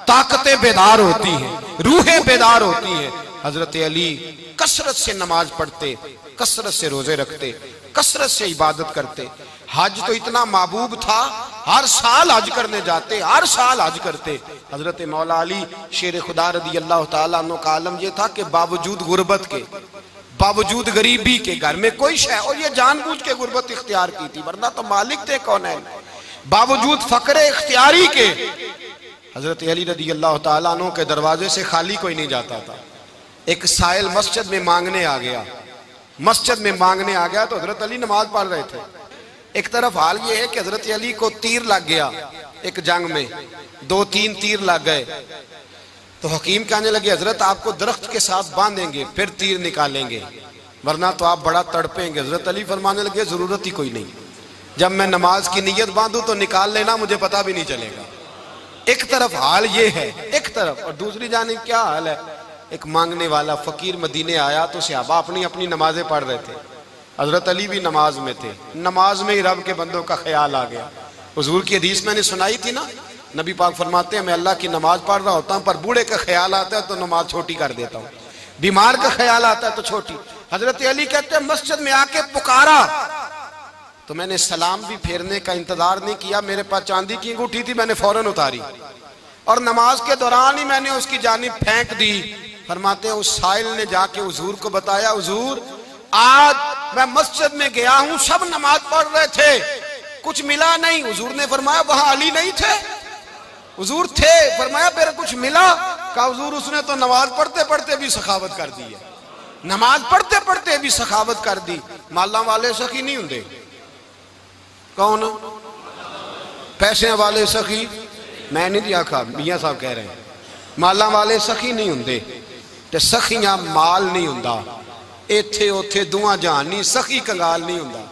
طاقتیں بیدار ہوتی ہیں، روحیں بیدار ہوتی ہیں۔ حضرت علی کثرت سے نماز پڑھتے، کثرت سے روزے رکھتے، کثرت سے عبادت کرتے۔ حج تو اتنا محبوب تھا، ہر سال حج کرنے جاتے، ہر سال حج کرتے۔ حضرت مولا علی شیر خدا رضی اللہ تعالیٰ عنہ کا عالم یہ تھا کہ باوجود غربت کے، باوجود غریبی کے، گھر میں کوئی شے، اور یہ جان بوجھ کے غربت اختیار کی تھی ورنہ تو مالک تھے کونین، باوجود فقر اختیاری کے حضرت علی رضی اللہ تعالیٰ عنہ کے دروازے سے خالی کوئی نہیں جاتا تھا۔ ایک سائل مسجد میں مانگنے آ گیا تو حضرت علی نماز پڑھ رہے تھے۔ ایک طرف حال یہ ہے کہ حضرت علی کو تیر لگ گیا، ایک جنگ میں 2-3 تیر لگ گئے تو حکیم کہنے لگے حضرت آپ کو درخت کے ساتھ باندھیں گے پھر تیر نکالیں گے ورنہ تو آپ بڑا تڑپیں گے۔ حضرت علی فرمانے لگے ضرورت ہی کوئی نہیں، جب میں نماز کی نیت باندھوں تو نکال لینا، مجھے پتہ بھی نہیں چلے گا۔ ایک طرف حال یہ ہے، ایک طرف، اور دوسری جانب کیا حال ہے؟ ایک مانگنے والا فقیر مدینے آیا تو صحابہ اپنی نمازیں پڑھ رہے تھے، حضرت علی بھی نماز میں تھے، نماز میں ہی رب کے بندوں کا خیال آ گیا۔ حضور کی حدیث میں نے سنائی تھی نا، نبی پاک فرماتے ہیں میں اللہ کی نماز پڑھ رہا ہوتا ہوں پر بوڑھے کا خیال آتا ہے تو نماز چھوٹی کر دیتا ہوں، بیمار کا خیال آتا ہے تو چھوٹی. حضرت علی کہتے ہیں مسجد میں آ کے پکارا تو میں نے سلام بھی پھیرنے کا انتظار نہیں کیا, میرے پاس چاندی کی انگوٹھی تھی, میں نے فوراً اتاری اور نماز کے دوران ہی میں نے اس کی جانب پھینک دی. فرماتے ہیں اس سائل نے جا کے حضور کو بتایا, حضور آج میں مسجد میں گیا ہوں, سب نماز پڑھ رہے تھے, کچھ ملا نہیں. حضور نے فرمایا وہاں علی نہیں تھے؟ حضور تھے. فرمایا پھر کچھ ملا؟ کہا حضور اس نے تو نماز پڑھتے پڑھتے بھی سخاوت کر دی ہے, نماز پڑھتے پڑھتے بھی سخاوت کر دی. مالاں والے سخی نہیں ہوندے. کون؟ پیسے والے سخی میں نہیں دیا کھا, میاں صاحب کہہ رہے ہیں مالاں والے سخی نہیں ہوندے تے سخیاں مال نہیں ہوندا. ایتھے اوتھے دعا جہان نہیں, سخی کنگال نہیں ہوندا.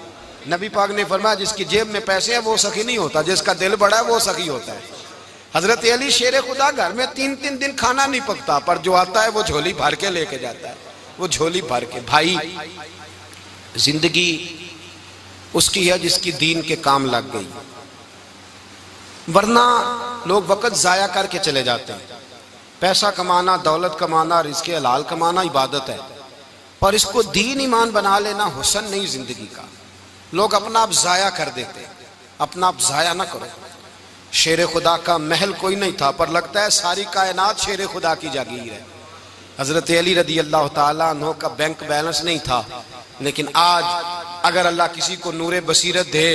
نبی پاک نے فرمایا جس کی جیب میں پیسے ہیں وہ سخی نہیں ہوتا, جس کا دل بڑا ہے وہ سخی ہوتا ہے. حضرت علی شیر خدا گھر میں 3 دن کھانا نہیں پکتا, پر جو آتا ہے وہ جھولی بھر کے لے کے جاتا ہے, وہ جھولی بھر کے. بھائی زندگی اس کی ہے جس کی دین کے کام لگ گئی, ورنہ لوگ وقت ضائع کر کے چلے جاتے ہیں. پیسہ کمانا, دولت کمانا, رزق حلال کمانا عبادت ہے, پر اس کو دین ایمان بنا لینا حسن نہیں زندگی کا. لوگ اپنا آپ ضائع کر دیتے, اپنا آپ ضائع نہ کرو. شیر خدا کا محل کوئی نہیں تھا, پر لگتا ہے ساری کائنات شیر خدا کی جاگیر ہے. حضرت علی رضی اللہ تعالیٰ عنہ کا بینک بیلنس نہیں تھا, لیکن آج اگر اللہ کسی کو نور بصیرت دے